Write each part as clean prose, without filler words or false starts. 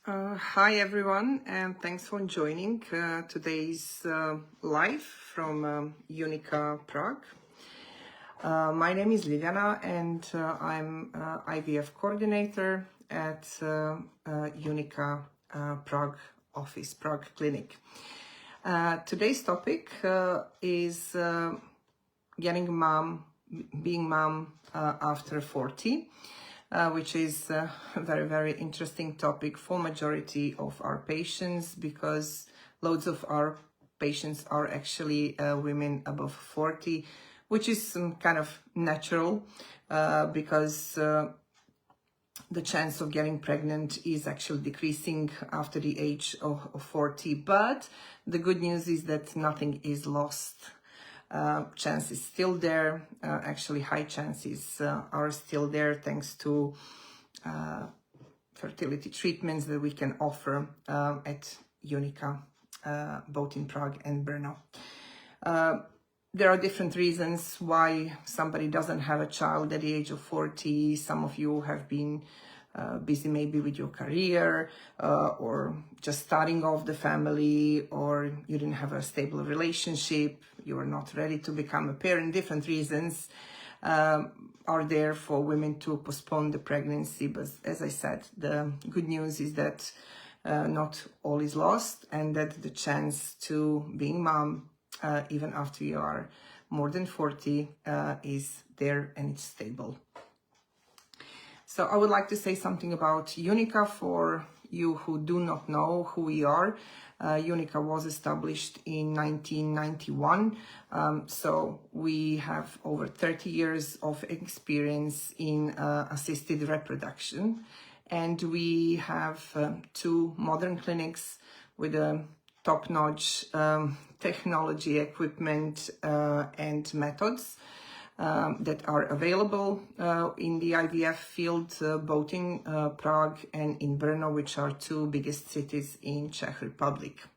Hi everyone, and thanks for joining today's live from Unica Prague. My name is Liliana and I'm IVF coordinator at Unica Prague office, Prague clinic. Today's topic is being mom after 40. Which is a very interesting topic for majority of our patients, because loads of our patients are actually women above 40, which is kind of natural because the chance of getting pregnant is actually decreasing after the age of 40. But the good news is that nothing is lost. Chance is still there. Actually, high chances are still there thanks to fertility treatments that we can offer at Unica, both in Prague and Brno. There are different reasons why somebody doesn't have a child at the age of 40. Some of you have been busy maybe with your career or just starting off the family, or you didn't have a stable relationship, you are not ready to become a parent. Different reasons are there for women to postpone the pregnancy. But as I said, the good news is that not all is lost, and that the chance to being mom even after you are more than 40 is there and it's stable. So I would like to say something about Unica for you who do not know who we are. Unica was established in 1991, so we have over 30 years of experience in assisted reproduction, and we have 2 modern clinics with a top-notch technology, equipment and methods that are available in the IVF field, both in Prague and in Brno, which are 2 biggest cities in Czech Republic.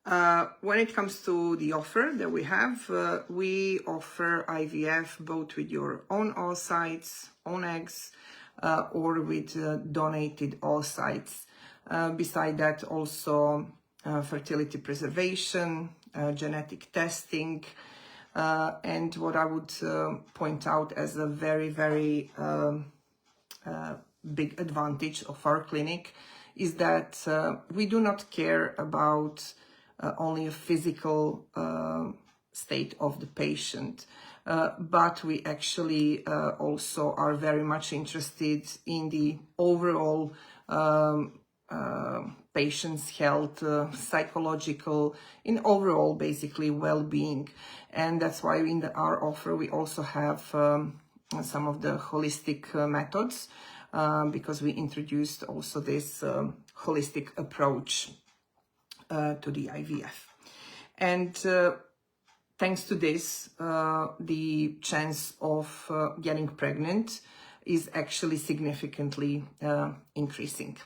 When it comes to the offer that we have, we offer IVF both with your own oocytes, own eggs, or with donated oocytes. Beside that, also fertility preservation, genetic testing, and what I would point out as a very big advantage of our clinic is that we do not care about only a physical state of the patient, but we actually also are very much interested in the overall patient's health, psychological, in overall basically well-being. And that's why in our offer we also have some of the holistic methods, because we introduced also this holistic approach to the IVF. And thanks to this, the chance of getting pregnant is actually significantly increasing.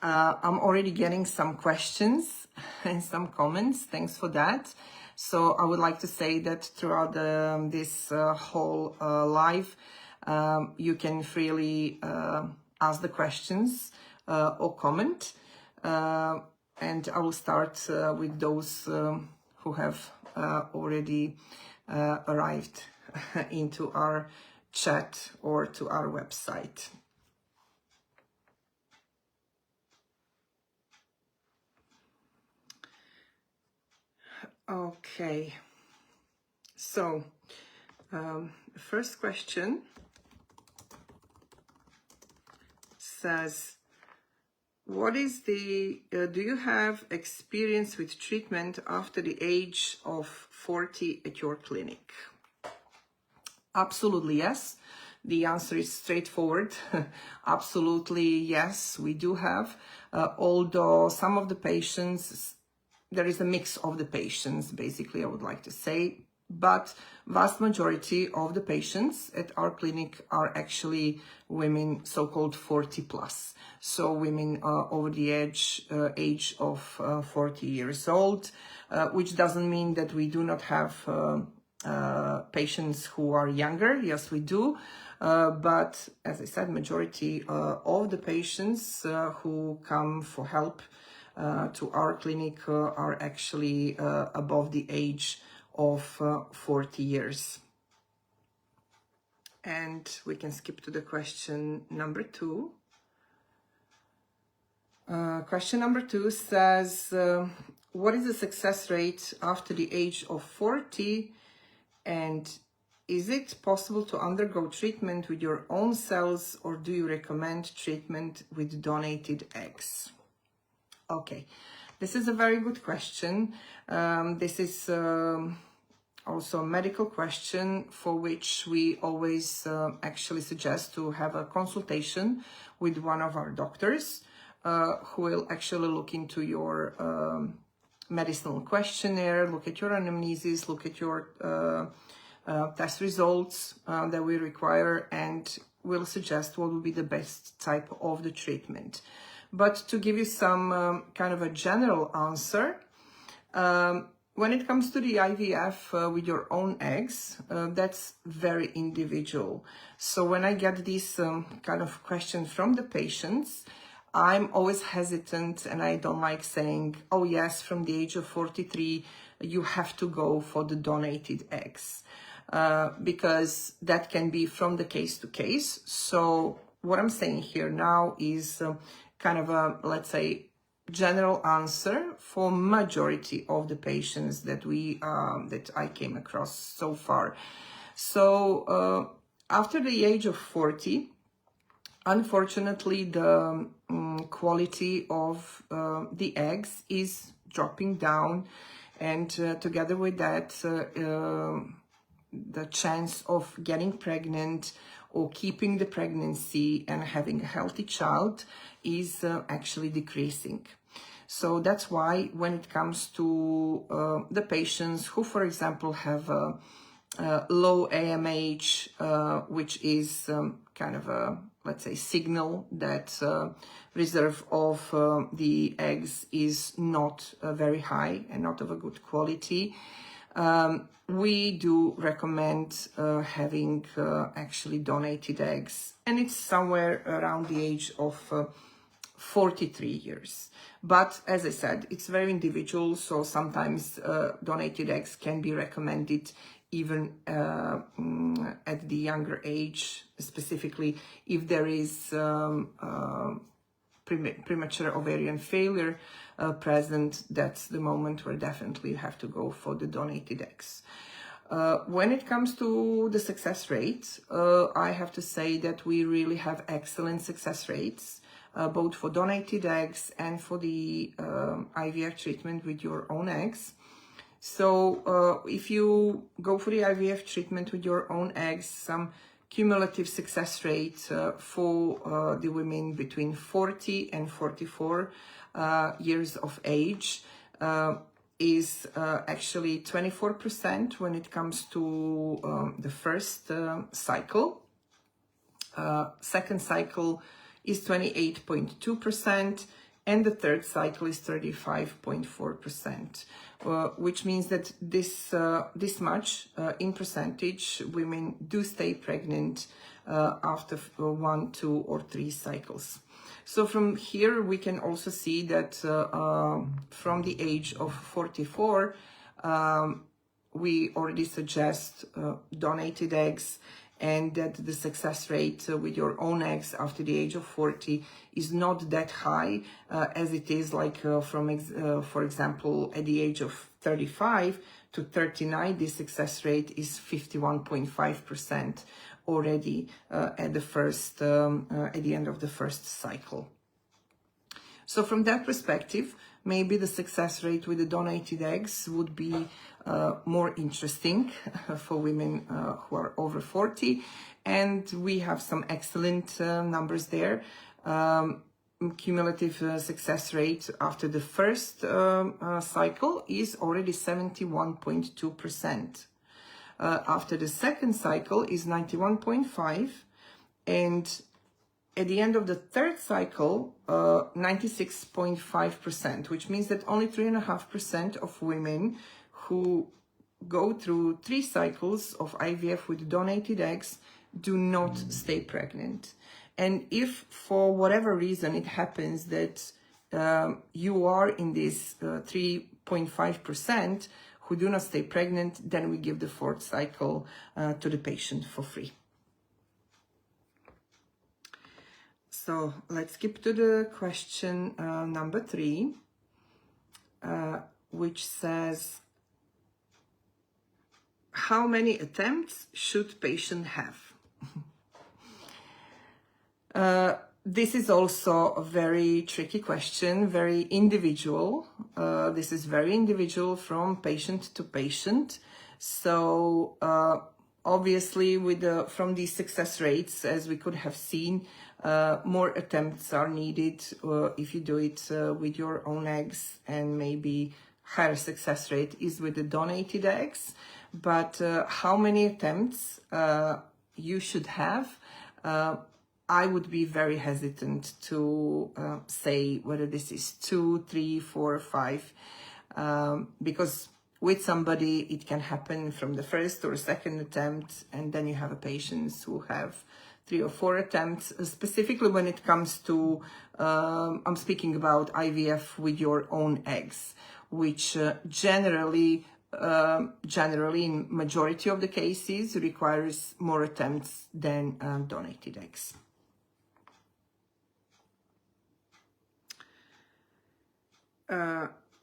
I'm already getting some questions and some comments. Thanks for that. So I would like to say that throughout this whole live, you can freely ask the questions or comment. And I will start with those who have already arrived into our chat or to our website. Okay, so first question says, what is the, do you have experience with treatment after the age of 40 at your clinic? Absolutely yes. The answer is straightforward. Absolutely yes, we do have, although some of the patients, there is a mix of the patients, basically, I would like to say, but vast majority of the patients at our clinic are actually women, so-called 40 plus. So women over the age of 40 years old, which doesn't mean that we do not have patients who are younger. Yes, we do. But as I said, majority of the patients who come for help to our clinic are actually above the age of 40 years. And we can skip to the question number 2. Question number 2 says, what is the success rate after the age of 40? And is it possible to undergo treatment with your own cells, or do you recommend treatment with donated eggs? Okay, this is a very good question. This is also a medical question for which we always actually suggest to have a consultation with one of our doctors who will actually look into your medicinal questionnaire, look at your anamnesis, look at your test results that we require, and will suggest what would be the best type of the treatment. But to give you some kind of a general answer, when it comes to the IVF with your own eggs, that's very individual. So when I get these kind of questions from the patients, I'm always hesitant, and I don't like saying, oh yes, from the age of 43, you have to go for the donated eggs, because that can be from the case to case. So what I'm saying here now is kind of a, let's say, general answer for majority of the patients that that I came across so far. So after the age of 40, unfortunately, the quality of the eggs is dropping down, and together with that, the chance of getting pregnant or keeping the pregnancy and having a healthy child is actually decreasing. So that's why when it comes to the patients who, for example, have low AMH, which is kind of a, let's say, signal that reserve of the eggs is not very high and not of a good quality, we do recommend having actually donated eggs, and it's somewhere around the age of 43 years. But as I said, it's very individual, so sometimes donated eggs can be recommended even at the younger age, specifically if there is premature ovarian failure present. That's the moment where definitely you have to go for the donated eggs. When it comes to the success rate, I have to say that we really have excellent success rates, both for donated eggs and for the IVF treatment with your own eggs. So if you go for the IVF treatment with your own eggs, some cumulative success rate for the women between 40 and 44 years of age is actually 24% when it comes to the first cycle. Second cycle is 28.2%, and the third cycle is 35.4%, which means that this much in percentage women do stay pregnant after 1, 2, or 3 cycles. So from here we can also see that from the age of 44 we already suggest donated eggs, and that the success rate with your own eggs after the age of 40 is not that high as it is like for example, at the age of 35 to 39, the success rate is 51.5% already at the end of the first cycle. So from that perspective, maybe the success rate with the donated eggs would be more interesting for women who are over 40, and we have some excellent numbers there. Cumulative success rate after the first cycle is already 71.2%. After the second cycle is 91.5%, and at the end of the third cycle, 96.5%, which means that only 3.5% of women who go through 3 cycles of IVF with donated eggs do not stay pregnant. And if for whatever reason it happens that you are in this 3.5% who do not stay pregnant, then we give the 4th cycle to the patient for free. So let's skip to the question number 3, which says, how many attempts should patient have? This is also a very tricky question, very individual. This is very individual from patient to patient. So obviously from these success rates, as we could have seen, more attempts are needed if you do it with your own eggs, and maybe higher success rate is with the donated eggs. But how many attempts you should have, I would be very hesitant to say whether this is 2, 3, 4, 5, because with somebody it can happen from the 1st or 2nd attempt, and then you have a patients who have 3 or 4 attempts. Specifically when it comes to, I'm speaking about IVF with your own eggs, which generally in majority of the cases requires more attempts than donated eggs.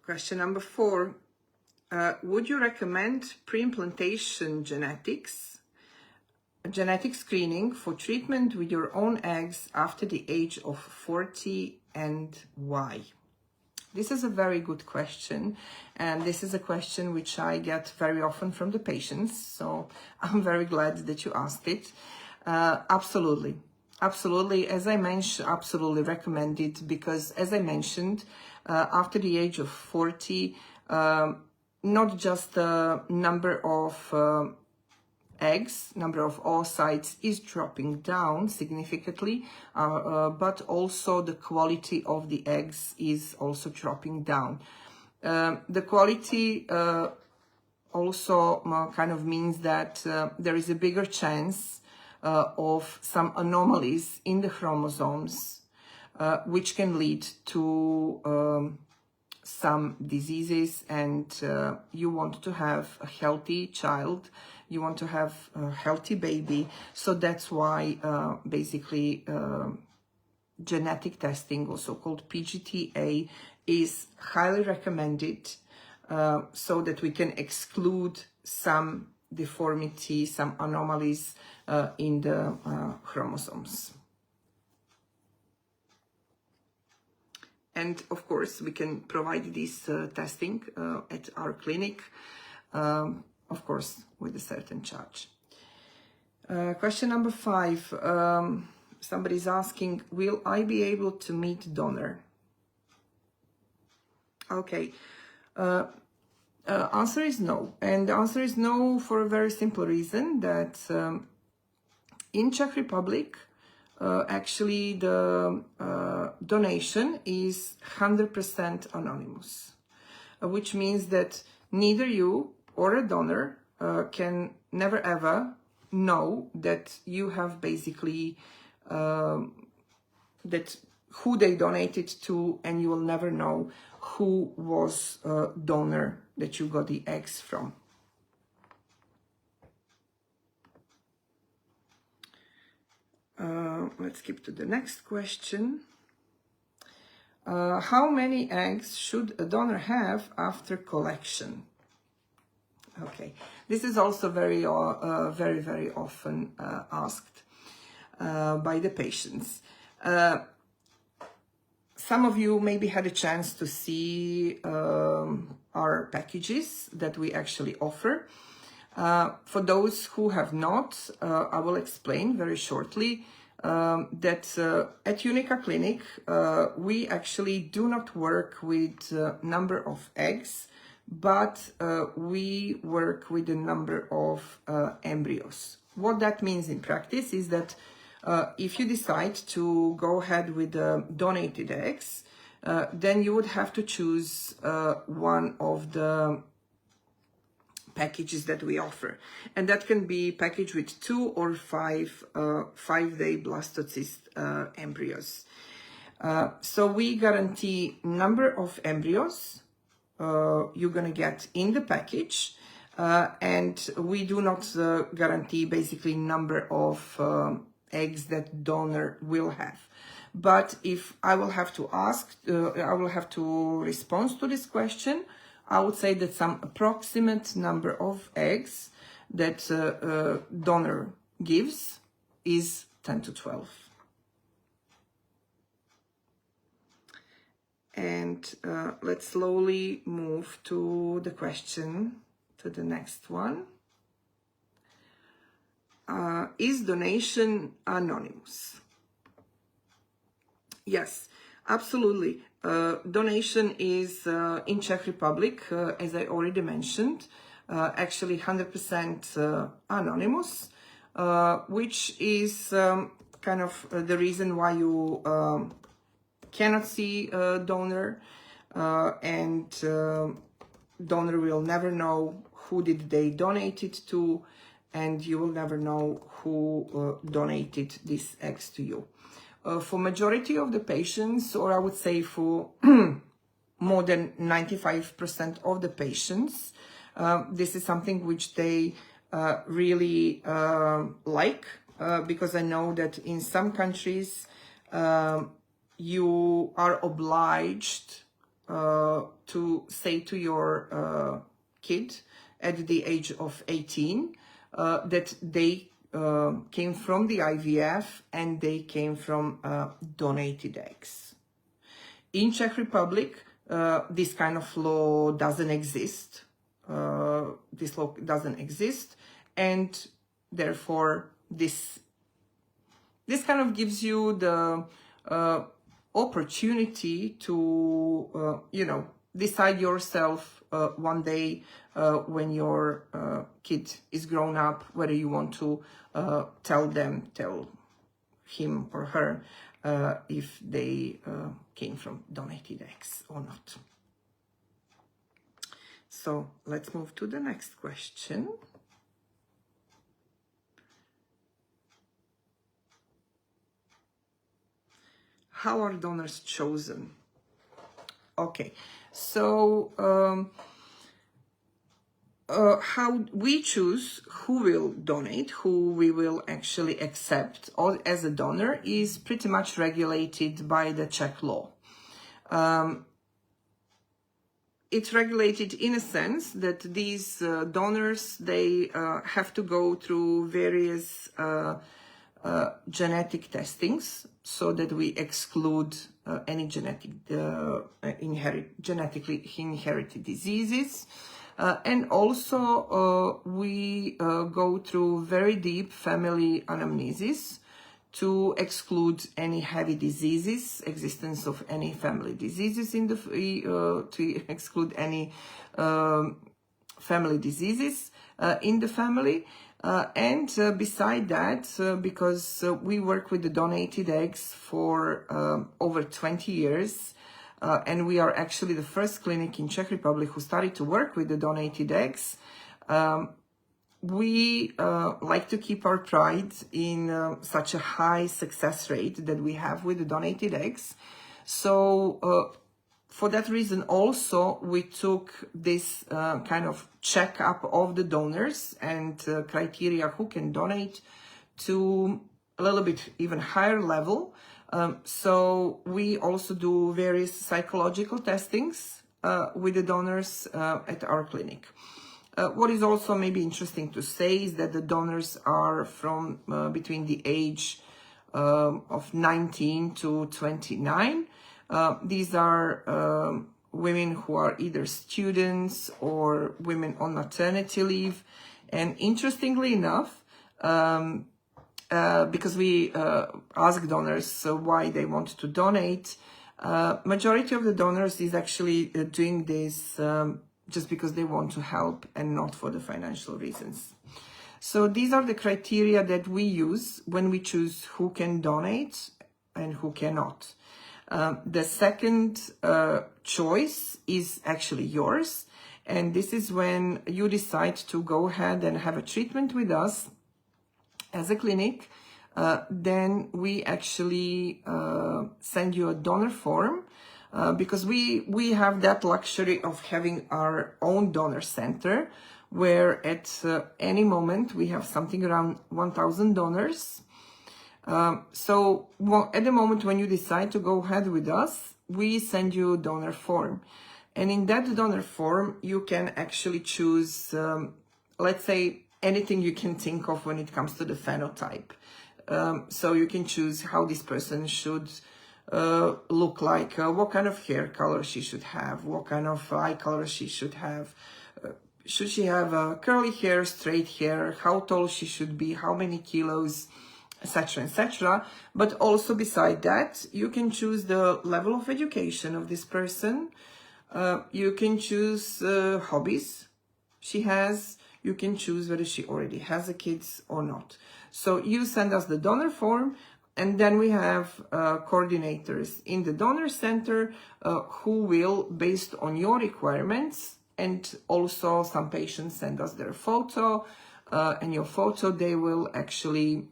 Question number 4. Would you recommend pre-implantation genetic screening for treatment with your own eggs after the age of 40, and why? This is a very good question, and this is a question which I get very often from the patients, so I'm very glad that you asked it. Absolutely. As I mentioned, absolutely recommend it, because as I mentioned, after the age of 40, not just the number of eggs, number of oocytes is dropping down significantly, but also the quality of the eggs is also dropping down. The quality also kind of means that there is a bigger chance of some anomalies in the chromosomes, which can lead to some diseases, and you want to have a healthy child, you want to have a healthy baby. So that's why basically genetic testing, also called PGTA, is highly recommended, so that we can exclude some deformity, some anomalies in the chromosomes. And of course, we can provide this testing at our clinic, of course, with a certain charge. Question number 5. Somebody's asking, will I be able to meet donor? Okay. Answer is no. And the answer is no for a very simple reason, that in Czech Republic, actually the donation is 100% anonymous, which means that neither you or a donor can never ever know that you have basically that who they donated to, and you will never know who was a donor that you got the eggs from. Let's skip to the next question. How many eggs should a donor have after collection? Okay, this is also very often asked by the patients. Some of you maybe had a chance to see our packages that we actually offer. For those who have not, I will explain very shortly that at Unica Clinic, we actually do not work with number of eggs, but we work with the number of embryos. What that means in practice is that if you decide to go ahead with the donated eggs, then you would have to choose one of the packages that we offer, and that can be packaged with 2 or 5 5-day blastocyst embryos. So we guarantee number of embryos you're gonna get in the package, and we do not guarantee basically number of eggs that donor will have. But if I will have to ask, I will have to respond to this question, I would say that some approximate number of eggs that donor gives is 10 to 12. And let's slowly move to the question, to the next one. Is donation anonymous? Yes, absolutely. Donation is in Czech Republic, as I already mentioned, actually 100% anonymous, which is kind of the reason why you cannot see a donor, and donor will never know who did they donate it to, and you will never know who donated these eggs to you. For majority of the patients, or I would say for more than 95% of the patients, this is something which they really like, because I know that in some countries you are obliged to say to your kid at the age of 18 that they came from the IVF and they came from donated eggs. In Czech Republic, this kind of law doesn't exist. This law doesn't exist, and therefore this kind of gives you the opportunity to decide yourself one day when your kid is grown up, whether you want to tell him or her if they came from donated eggs or not. So let's move to the next question. How are donors chosen? Okay, so how we choose who will donate, who we will actually accept as a donor, is pretty much regulated by the Czech law. It's regulated in a sense that these donors, they have to go through various genetic testings, so that we exclude any genetically inherited diseases. And also we go through very deep family anamnesis to exclude any heavy diseases, existence of any family diseases in the to exclude any family diseases in the family. And beside that, because we work with the donated eggs for over 20 years, and we are actually the first clinic in Czech Republic who started to work with the donated eggs, we like to keep our pride in such a high success rate that we have with the donated eggs. So for that reason also, we took this kind of checkup of the donors and criteria who can donate to a little bit even higher level. So we also do various psychological testings with the donors at our clinic. What is also maybe interesting to say is that the donors are from between the age of 19 to 29. These are women who are either students or women on maternity leave. And interestingly enough, because we ask donors why they want to donate, majority of the donors is actually doing this just because they want to help and not for the financial reasons. So these are the criteria that we use when we choose who can donate and who cannot. The second choice is actually yours, And this is when you decide to go ahead and have a treatment with us as a clinic. Then we actually send you a donor form, because we have that luxury of having our own donor center, where at any moment we have something around 1,000 donors. So at the moment when you decide to go ahead with us, we send you a donor form. And in that donor form, you can actually choose, let's say, anything you can think of when it comes to the phenotype. So you can choose how this person should look like, what kind of hair color she should have, what kind of eye color she should have. Should she have curly hair, straight hair, how tall she should be, how many kilos, etc., etc. But also beside that, you can choose the level of education of this person. You can choose hobbies she has. You can choose whether she already has a kids or not. So you send us the donor form, and then we have coordinators in the donor center who will, based on your requirements, and also some patients send us their photo, and your photo, they will actually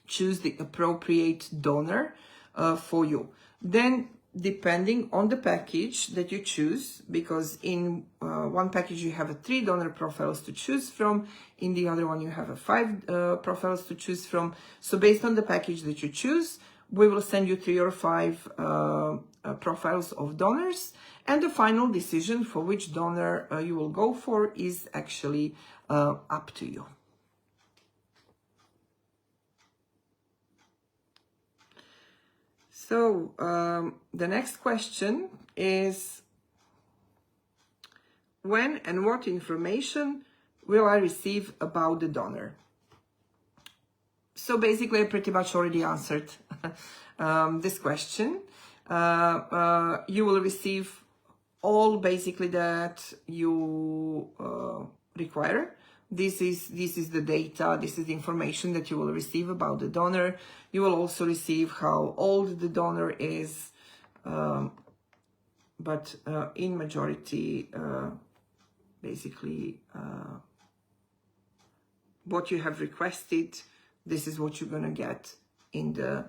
choose the appropriate donor for you. Then, depending on the package that you choose, because in one package you have 3 donor profiles to choose from, in the other one you have 5 profiles to choose from. So based on the package that you choose, we will send you 3 or 5 profiles of donors, and the final decision for which donor you will go for is actually up to you. So the next question is, when and what information will I receive about the donor? So basically I pretty much already answered this question. You will receive all basically that you require. This is the data, this is the information that you will receive about the donor. You will also receive how old the donor is, but in majority, basically, what you have requested, this is what you're gonna get in the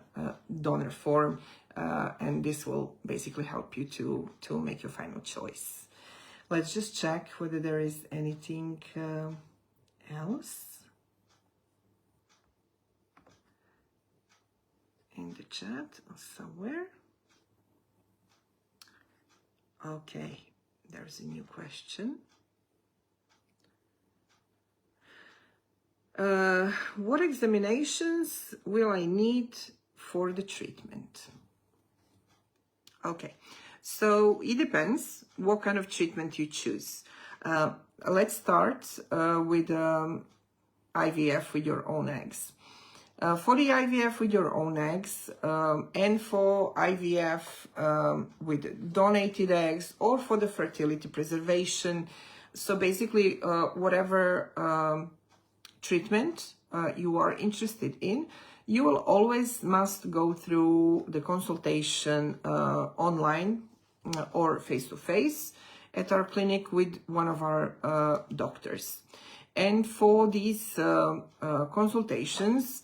donor form, and this will basically help you to make your final choice. Let's just check whether there is anything else in the chat or somewhere. Okay, there's a new question. What examinations will I need for the treatment? Okay, so it depends what kind of treatment you choose. Let's start with IVF with your own eggs. For the IVF with your own eggs, and for IVF with donated eggs, or for the fertility preservation, so basically whatever treatment you are interested in, you will always must go through the consultation online or face-to-face at our clinic with one of our doctors. And for these consultations,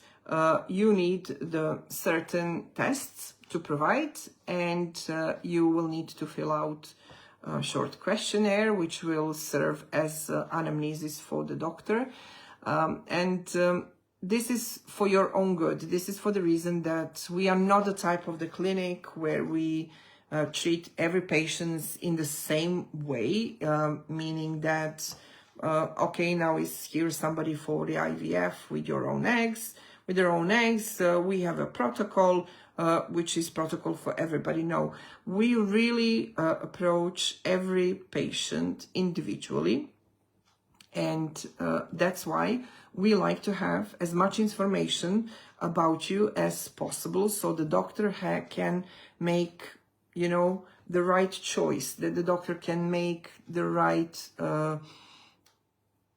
you need the certain tests to provide, and you will need to fill out a short questionnaire which will serve as anamnesis for the doctor. This is for your own good. This is for the reason that we are not the type of the clinic where we treat every patient in the same way, meaning that, okay, now is here somebody for the IVF with your own eggs. With their own eggs, we have a protocol, which is protocol for everybody. No, we really approach every patient individually. And that's why we like to have as much information about you as possible, so the doctor can make, you know, the right choice, that the doctor can make the right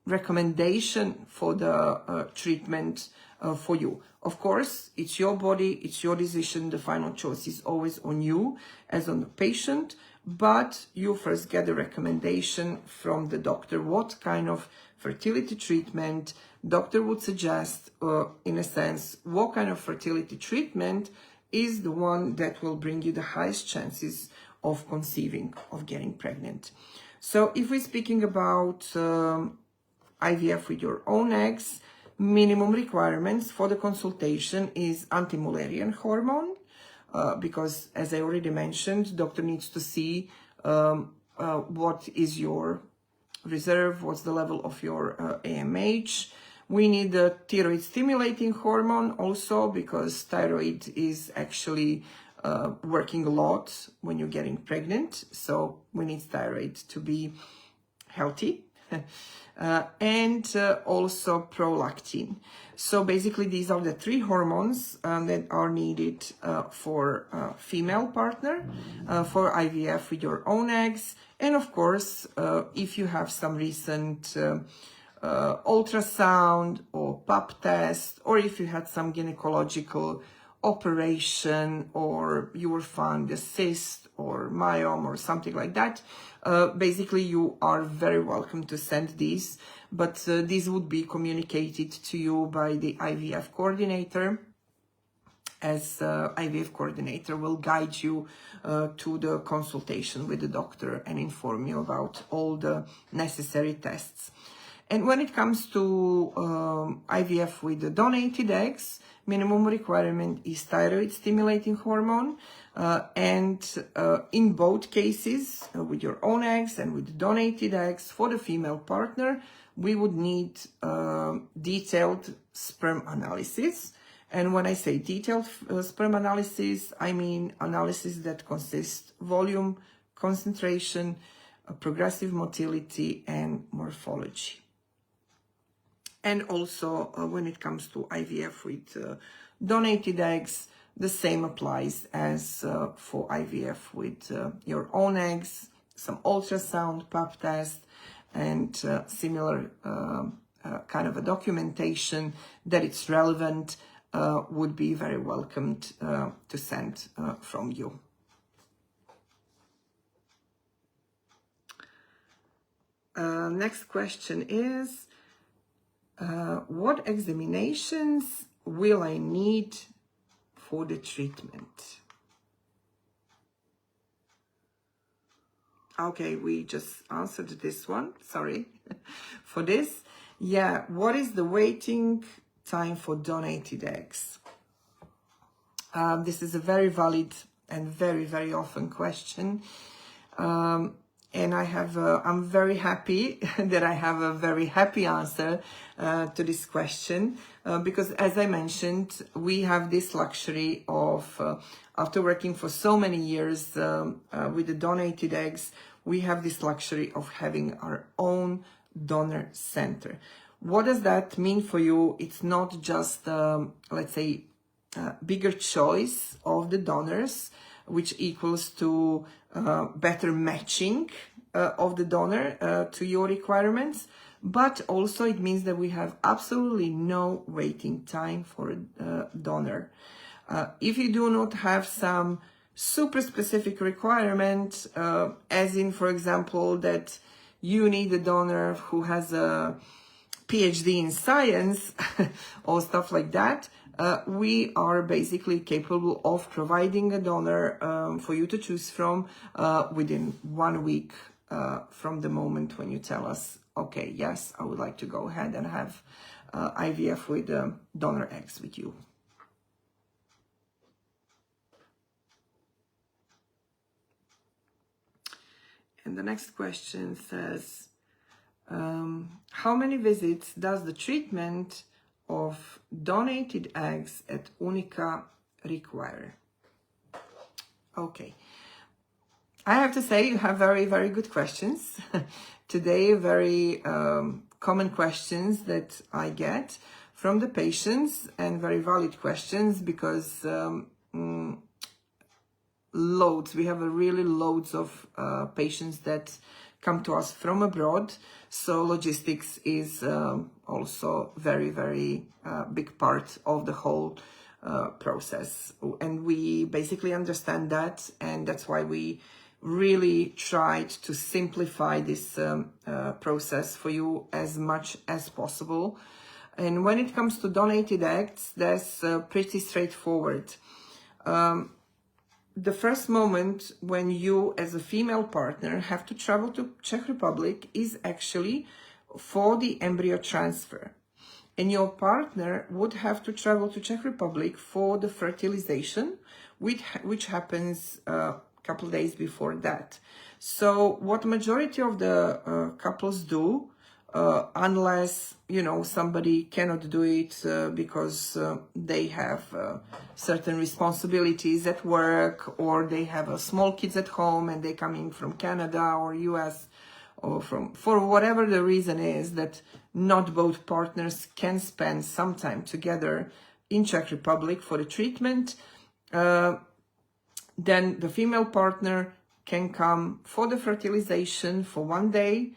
recommendation for the treatment for you. Of course, it's your body, it's your decision. The final choice is always on you as on the patient, but you first get the recommendation from the doctor what kind of fertility treatment doctor would suggest, in a sense, what kind of fertility treatment is the one that will bring you the highest chances of conceiving, of getting pregnant. So if we're speaking about IVF with your own eggs, minimum requirements for the consultation is anti-Mullerian hormone, because as I already mentioned, doctor needs to see what is your reserve, what's the level of your AMH. We need the thyroid stimulating hormone also, because thyroid is actually working a lot when you're getting pregnant. So we need thyroid to be healthy. And also prolactin. So basically these are the three hormones that are needed for female partner, for IVF with your own eggs. And of course, if you have some recent ultrasound or pap test, or if you had some gynecological operation, or you were found a cyst or myome or something like that, basically you are very welcome to send these, but these would be communicated to you by the IVF coordinator, as IVF coordinator will guide you to the consultation with the doctor and inform you about all the necessary tests. And when it comes to IVF with the donated eggs, minimum requirement is thyroid stimulating hormone. And in both cases, with your own eggs and with donated eggs, for the female partner, we would need detailed sperm analysis. And when I say detailed sperm analysis, I mean analysis that consists volume, concentration, progressive motility, and morphology. And also, when it comes to IVF with donated eggs, the same applies as for IVF with your own eggs, some ultrasound, pap test, and similar kind of a documentation that it's relevant would be very welcomed to send from you. Next question is, what examinations will I need for the treatment? Okay, we just answered this one. Sorry for this. Yeah, what is the waiting time for donated eggs? This is a very valid and very, very often question. And I'm very happy that I have a very happy answer to this question, because as I mentioned, we have this luxury of, after working for so many years with the donated eggs, we have this luxury of having our own donor center. What does that mean for you? It's not just, let's say, bigger choice of the donors, which equals to better matching of the donor to your requirements, but also it means that we have absolutely no waiting time for a donor. If you do not have some super specific requirement, as in, for example, that you need a donor who has a PhD in science or stuff like that, we are basically capable of providing a donor for you to choose from within 1 week from the moment when you tell us, okay, yes, I would like to go ahead and have IVF with donor eggs with you. And the next question says, how many visits does the treatment of donated eggs at Unica require? Okay, I have to say you have very, very good questions today. Very common questions that I get from the patients, and very valid questions, because we have really loads of patients that come to us from abroad. So logistics is also very, very big part of the whole process. And we basically understand that, and that's why we really tried to simplify this process for you as much as possible. And when it comes to donated eggs, that's pretty straightforward. The first moment when you as a female partner have to travel to Czech Republic is actually for the embryo transfer. And your partner would have to travel to Czech Republic for the fertilization, which happens a couple of days before that. So what majority of the couples do, unless, you know, somebody cannot do it because they have certain responsibilities at work, or they have small kids at home and they're coming from Canada or US, or for whatever the reason is that not both partners can spend some time together in Czech Republic for the treatment, then the female partner can come for the fertilization for 1 day,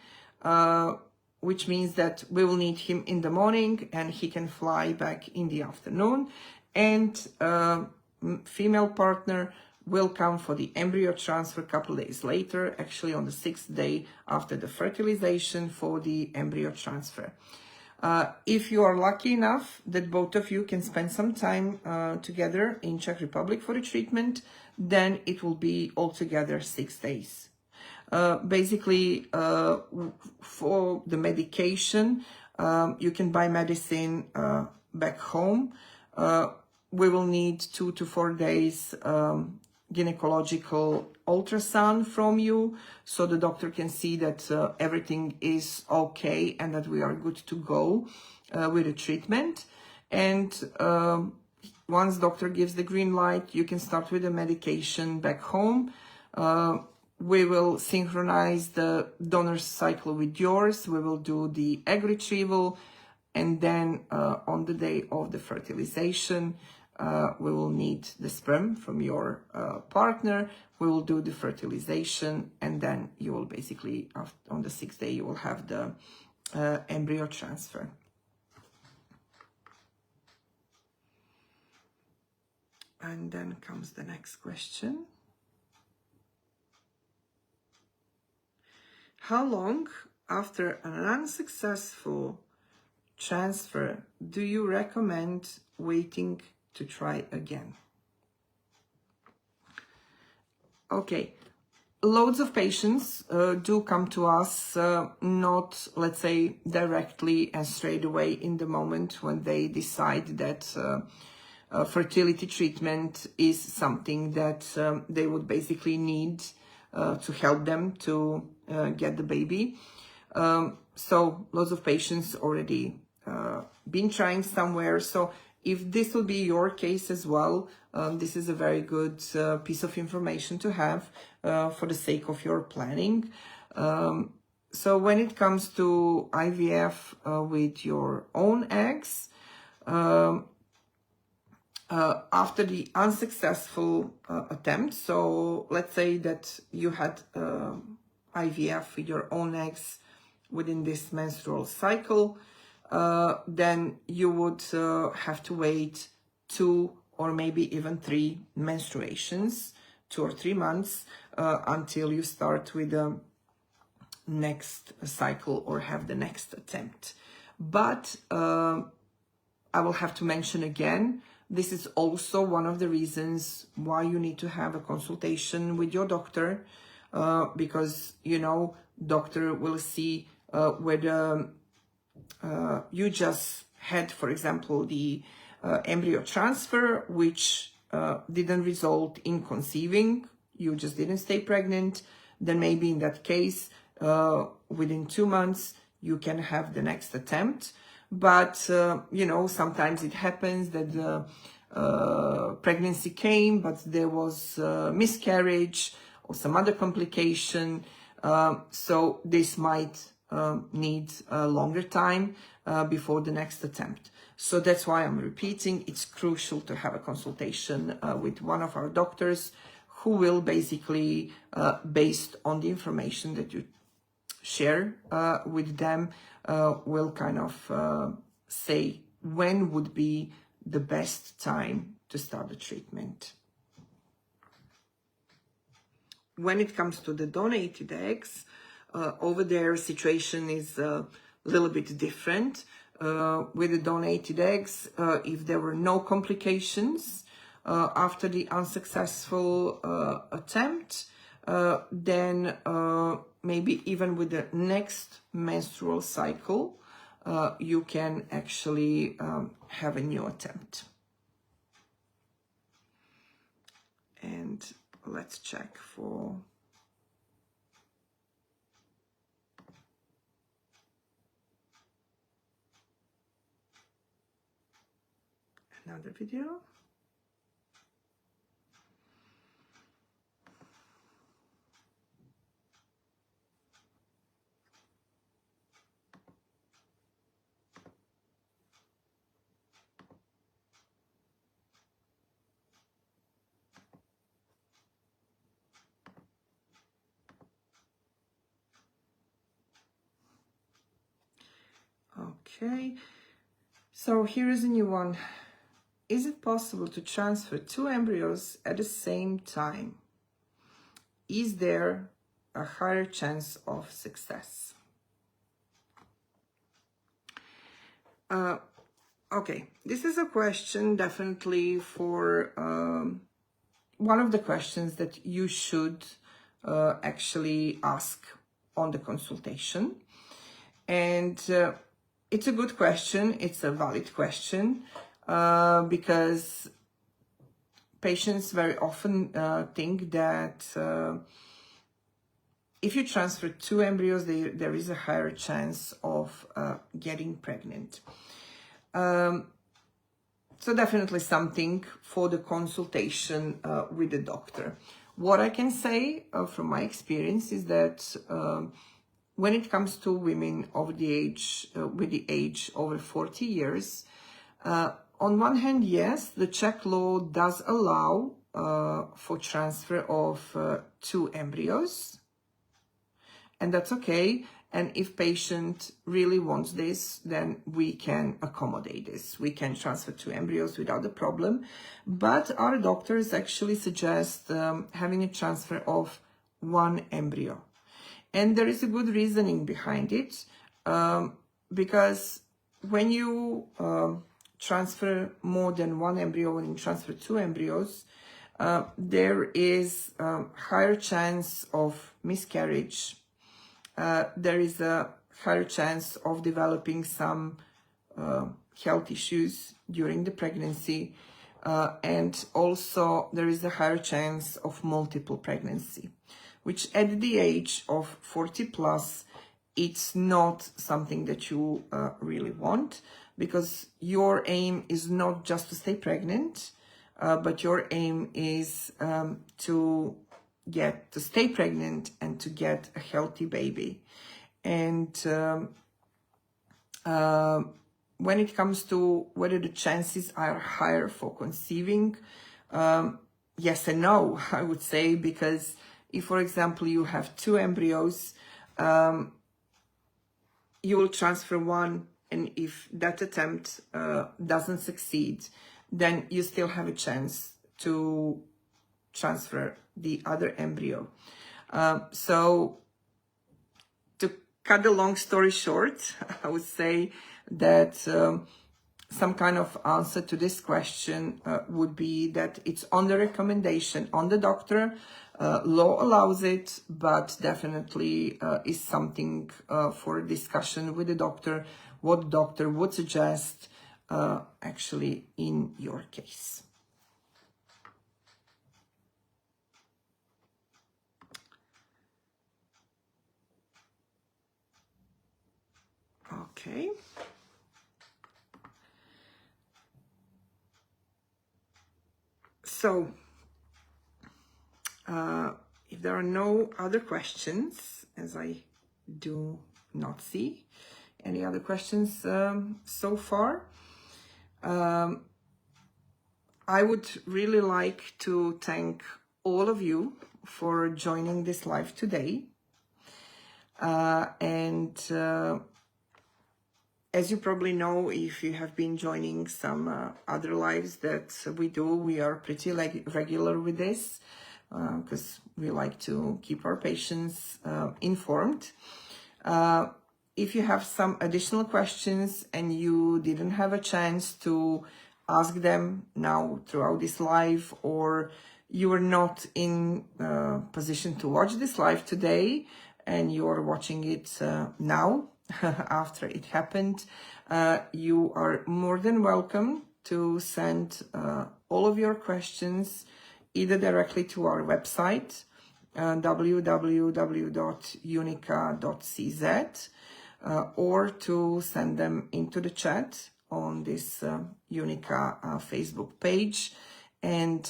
which means that we will need him in the morning and he can fly back in the afternoon. And female partner will come for the embryo transfer a couple of days later, actually on the 6th day after the fertilization, for the embryo transfer. If you are lucky enough that both of you can spend some time together in Czech Republic for the treatment, then it will be altogether 6 days. Basically, for the medication, you can buy medicine back home. We will need 2 to 4 days gynecological ultrasound from you, so the doctor can see that everything is okay and that we are good to go with the treatment. And once doctor gives the green light, you can start with the medication back home. We will synchronize the donor's cycle with yours. We will do the egg retrieval, and then on the day of the fertilization, we will need the sperm from your partner. We will do the fertilization, and then you will basically, on the 6th day, you will have the embryo transfer. And then comes the next question. How long after an unsuccessful transfer do you recommend waiting to try again? Okay, loads of patients do come to us, not, let's say, directly and straight away in the moment when they decide that fertility treatment is something that they would basically need to help them to get the baby. So lots of patients already been trying somewhere. So if this will be your case as well, this is a very good piece of information to have for the sake of your planning. So when it comes to IVF with your own eggs, after the unsuccessful attempt, so let's say that you had IVF with your own eggs within this menstrual cycle, then you would have to wait 2 or maybe even 3 menstruations, 2 or 3 months, until you start with the next cycle or have the next attempt. But I will have to mention again, this is also one of the reasons why you need to have a consultation with your doctor, because, you know, doctor will see whether you just had, for example, the embryo transfer, which didn't result in conceiving, you just didn't stay pregnant, then maybe in that case, within 2 months, you can have the next attempt. But, you know, sometimes it happens that the pregnancy came, but there was miscarriage or some other complication. So this might need a longer time before the next attempt. So that's why I'm repeating, it's crucial to have a consultation with one of our doctors who will basically, based on the information that you share with them will kind of say when would be the best time to start the treatment. When it comes to the donated eggs, over there situation is a little bit different. With the donated eggs, if there were no complications after the unsuccessful attempt, then maybe even with the next menstrual cycle, you can actually have a new attempt. And let's check for another video. Okay, so here is a new one. Is it possible to transfer 2 embryos at the same time? Is there a higher chance of success? Okay, this is a question definitely for one of the questions that you should actually ask on the consultation. And it's a good question, it's a valid question, because patients very often think that if you transfer 2 embryos, there is a higher chance of getting pregnant. So definitely something for the consultation with the doctor. What I can say from my experience is that when it comes to women of the age, with the age over 40 years, on one hand, yes, the Czech law does allow for transfer of 2 embryos, and that's okay. And if patient really wants this, then we can accommodate this. We can transfer 2 embryos without a problem. But our doctors actually suggest having a transfer of 1 embryo. And there is a good reasoning behind it, because when you transfer more than 1 embryo, when you transfer 2 embryos, there is a higher chance of miscarriage. There is a higher chance of developing some health issues during the pregnancy, and also there is a higher chance of multiple pregnancy, which at the age of 40 plus, it's not something that you really want, because your aim is not just to stay pregnant, but your aim is to stay pregnant and to get a healthy baby. And when it comes to whether the chances are higher for conceiving, yes and no, I would say, because if, for example, you have 2 embryos, you will transfer 1, and if that attempt doesn't succeed, then you still have a chance to transfer the other embryo. So to cut the long story short, I would say that some kind of answer to this question would be that it's on the recommendation on the doctor. Law allows it, but definitely is something for a discussion with the doctor, what the doctor would suggest actually in your case. Okay. So, if there are no other questions, as I do not see any other questions so far, I would really like to thank all of you for joining this live today. As you probably know, if you have been joining some other lives that we do, we are pretty regular with this because we like to keep our patients informed. If you have some additional questions and you didn't have a chance to ask them now throughout this live, or you are not in position to watch this live today and you're watching it now after it happened, you are more than welcome to send all of your questions either directly to our website, www.unica.cz, or to send them into the chat on this Unica Facebook page, and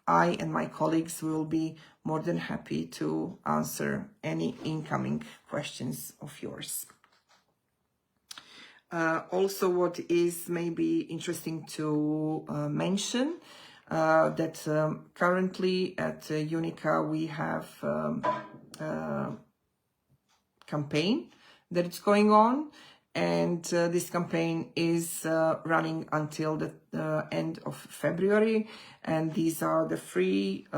I and my colleagues will be more than happy to answer any incoming questions of yours. Also, what is maybe interesting to mention, that currently at Unica we have a campaign that is going on, and this campaign is running until the end of February, and these are the free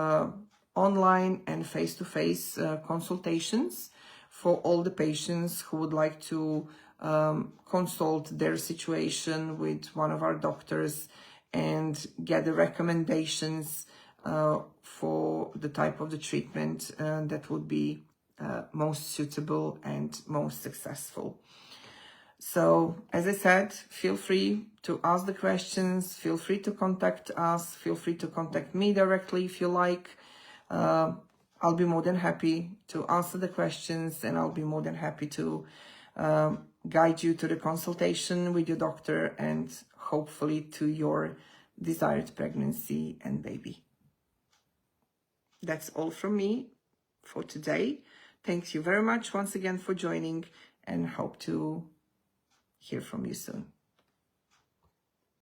online and face-to-face consultations for all the patients who would like to consult their situation with one of our doctors and get the recommendations for the type of the treatment that would be most suitable and most successful. So, as I said, feel free to ask the questions, feel free to contact us, feel free to contact me directly if you like. I'll be more than happy to answer the questions, and I'll be more than happy to guide you to the consultation with your doctor and hopefully to your desired pregnancy and baby. That's all from me for today. Thank you very much once again for joining, and hope to hear from you soon.